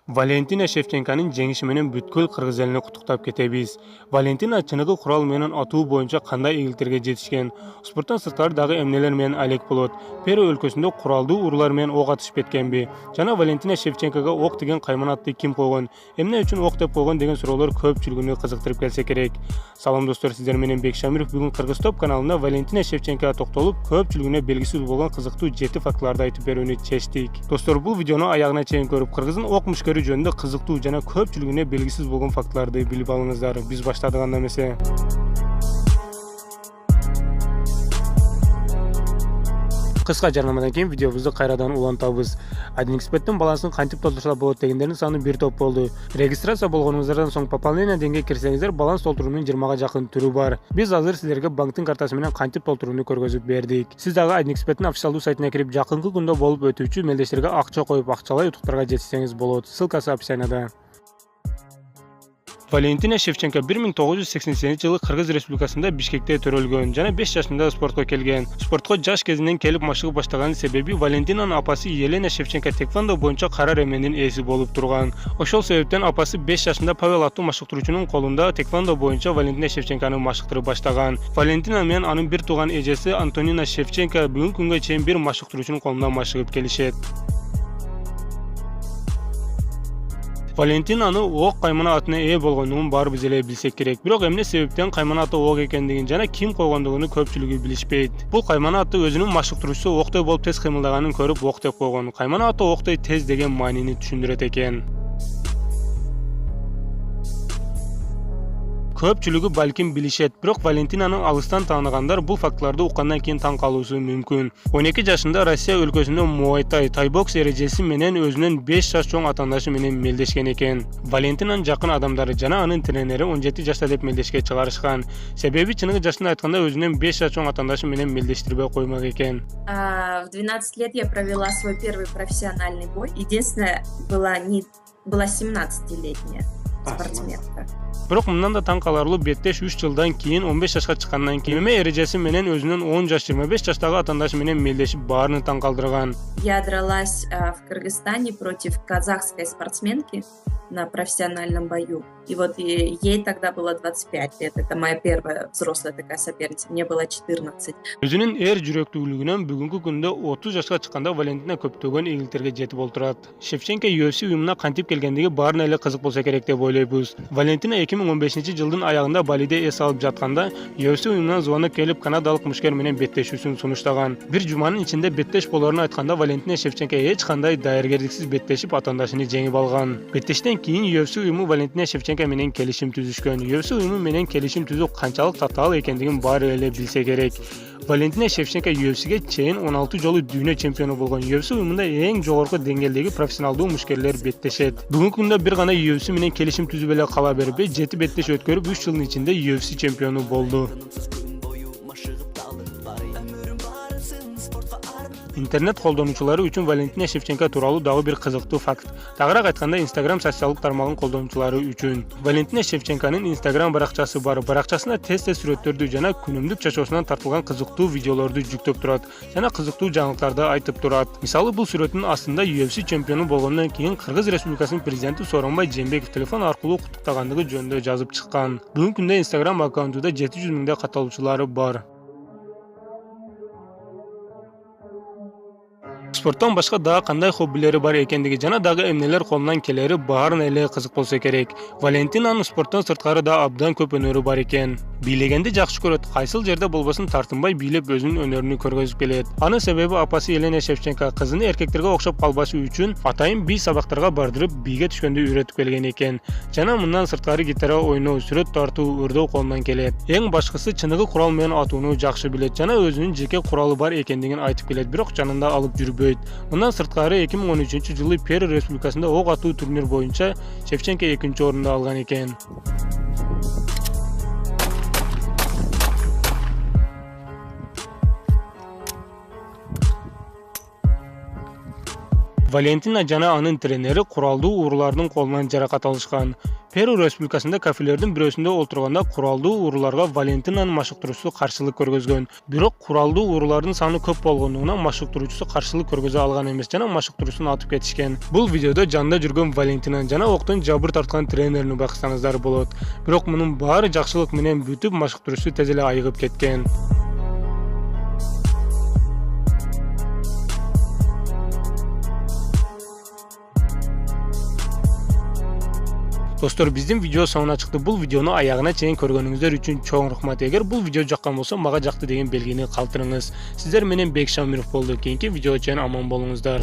Valentina Shevchenko'nun jеңиши менен бүткүл кыргыз элине куттуктап кетебиз. Valentina чыныгы курал менен атуу боюнча кандай ийгиликтерге жетишкен? Спорттон сырткары дагы эмнелер менен алек болот? Перу өлкөсүндө куралдуу уруулар менен ок атышып кеткенби? Жана Valentina Shevchenko'га ок деген кайманатты ким койгон? Эмне үчүн ок деп койгон деген суроолор көпчүлүгүнү кызыктырып келсе керек. Салам достор, сиздер менен Бек Шамиров бүгүн Кыргыз топ каналында Valentina Shevchenko'га токтолуп, көпчүлүгүнө белгисиз болгон кызыктуу 7 фактыларды айтып берүүнү чечтик. Достор, бул видеону аягына чейин көрүп, кыргыздын ок мушкери жөнүндө кызыктуу жана көпчүлүгүнө белгисиз болгон фактыларды билип алыңыздар. Биз баштадык анда эмесе. Кыска жарнамадан кийин видеобузду кайрадан улантабыз. AdinXbet'тин балансын кантип толтурса болот дегендердин саны 1 топ болду. Регистрация болгонуңуздардан соң пополнение деңге кирсеңиздер, баланс толтуруунун 20га жакын түрү бар. Биз азыр силерге банктын картасы менен кантип толтурууну көргөзүп бердик. Сиз дагы AdinXbet'тин официалдуу сайтына кирип, жакынкы күндө болуп өтүүчү мелдештерге акча коюп, акчалай утуктарга жетишсеңиз болот. Ссылкасы описанияда. Valentina Shevchenko 1988-жылы Кыргыз Республикасында Бишкекте төрөлгөн жана 5 жашында спортко келген. Спортко жаш кезинен келип машыгып баштаганын себеби Валентинанын апасы Елена Шевченко тэквондо боюнча кара ремендин ээси болуп турган. Ошол себептен апасы 5 жашында Павел аттуу машыктыруучунун колунда тэквондо боюнча Валентина Шевченкону машыктырып баштаган. Валентина менен анын бир тууган эжеси Антонина Шевченко бүгүнкү күнгө чейин бир машыктыруучунун колунда машыгып келишет. Валентинаны ок каймана атына ээ болгондугун баарыбыз эле билсек керек. Бирок эмне себептен каймана аты ок экендигин жана ким койгондугун көпчүлүгү билишпейт. Бул каймана аты өзүнүн машыктыруучусу октой болуп тез кыймылдаганын көрүп ок деп койгон. Каймана аты октой тез деген маанини түшүндүрөт экен. Көпчүлүгү балким билишет, бирок Валентинаны алыстан тааныгандар бул фактыларды уккандан кийин таң калуусу мүмкүн. 12 жашында Россия өлкөсүндө Muay-Thai тайбокс эрежеси менен өзүнүн 5 жаш чоң атаандашы менен мелдешкен экен. Валентинанын жакын адамдары жана анын тренери 17 жашта деп мелдешке чыгарышкан. Себеби чыныгы жашын айтканда өзүнүн 5 жаш чоң атаандашы менен мелдештирбей коймак экен. В 12 лет я провела свой первый профессиональный бой. Единственное, была 17-летняя спортсменка. Бирок мындан да таң каларлуу, беттеш 3 жылдан кийин 15 жашка чыккандан кийин MMA эрежеси менен өзүнүн 10 жаш 25 жаштагы атаандашы менен мелдешип баарын таң калтырган. Я дралась в Кыргызстане против казахской спортсменки на профессиональном бою. И вот ей тогда было 25 лет. Это моя первая взрослая такая соперница. Мне было 14. Өзүнүн эр жүрөктүүлүгүнөн бүгүнкү күндө 30 жашка чыкканда Валентина көптөгөн ийгиликтерге жетип олтурат. Шевченко UFC уюмуна кантип келгендиги баарына эле кызык болсо керек деп ойлойбуз. Валентина 2015-жылдын аягында Балиде эс алып жатканда UFC уюмунан звонок келип канадалык мушкер менен беттешүүсүн сунуштаган. Бир жуманын ичинде беттеш болоорун айтканда Валентина Шевченко эч кандай даяргерликсиз беттешип атаандашын жеңип алган. Беттештен кийин UFC уюму Валентина Шевченко менен келишим түзүшкөн. UFC уюму менен келишим түзүү канчалык татаал экендигин баары эле билсе керек. Валентина Шевченко UFC'ге чейин 16 жолу дүйнө чемпиону болгон. UFC уюмунда эң жогорку деңгээлдеги профессионалдуу мушкерлер беттешет. Бүгүнкү күндө бир гана UFC менен келишим түзүп эле кала бербей, 7 беттеш өткөрүп 3 жылдын ичинде UFC чемпиону болду. Интернет колдонуучулары үчүн Валентина Шевченко тууралуу дагы бир кызыктуу факт. Тагыраак айтканда, Instagram социалдык тармагынын колдонуучулары үчүн Валентина Шевченконун Instagram баракчасы бар. Баракчасына тез-тез сүрөттөрдү жана күнүмдүк жашоосунан тартылган кызыктуу видеолорду жүктөп турат жана кызыктуу жаңылыктарды айтып турат. Мисалы, бул сүрөттүн астында UFC чемпиону болгондон кийин Кыргыз Республикасынын президенти Сооронбай Жээнбеков телефон аркылуу куттуктагандыгы жөнүндө жазып чыккан. Бүгүнкү күндө Instagram аккаунтунда 700 миңдей катталуучулары бар. Спорттон башка дагы кандай хоббилери бар экендиги жана дагы эмнелер колунан келери баарына эле кызык болсо керек. Валентинанын спорттон сырткары да абдан көп өнөрү бар экен. Бийлегенди жакшы көрөт, кайсыл жерде болбосун тартынбай бийлеп өзүнүн өнөрүн көргөзүп келет. Анын себеби апасы Елена Шевченко кызын эркектерге окшоп калбашы үчүн атайын бий сабактарга бардырып, бийге түшкөндө үйрөтүп келген экен. Жана мындан сырткары гитара ойноо, сүрөт тартуу, өрдөө колунан келет. Эң башкысы чыныгы курал менен атууну жакшы билет жана өзүнүн жеке куралы бар экендигин айтып келет, бирок жанында алып жүрбөйт. Мындан сырткары 2013-жылы Перу Республикасында ок атуу турнир боюнча Шевченко 2-орунду алган экен. Valentina жана анын тренери куралдуу уруулардын колунан жаракат алышкан. Перу республикасында кафелердин бирөөсүндө отурганда куралдуу урууларга Валентинанын машыктыруучусу каршылык көргөзгөн. Бирок куралдуу уруулардын саны көп болгондугунан машыктыруучусу каршылык көргөзө алган эмес жана машыктыруучусун атып кетишкен. Бул видеодо жанында жүргөн Валентинаны жана октон жабыр тарткан тренерин байкасаңыздар болот. Бирок мунун баары жакшылык менен бүтүп машыктыруучусу тез эле айыгып кеткен. Достор, биздин видео соңуна чыкты. Бул видеону аягына чейин көргөнүңүздөр үчүн чоң рахмат. Эгер бул видео жаккан болсо, мага жакты деген белгини калтырыңыз. Сиздер менен Бек Шамиров болду. Кийинки видео чейин аман болуңуздар.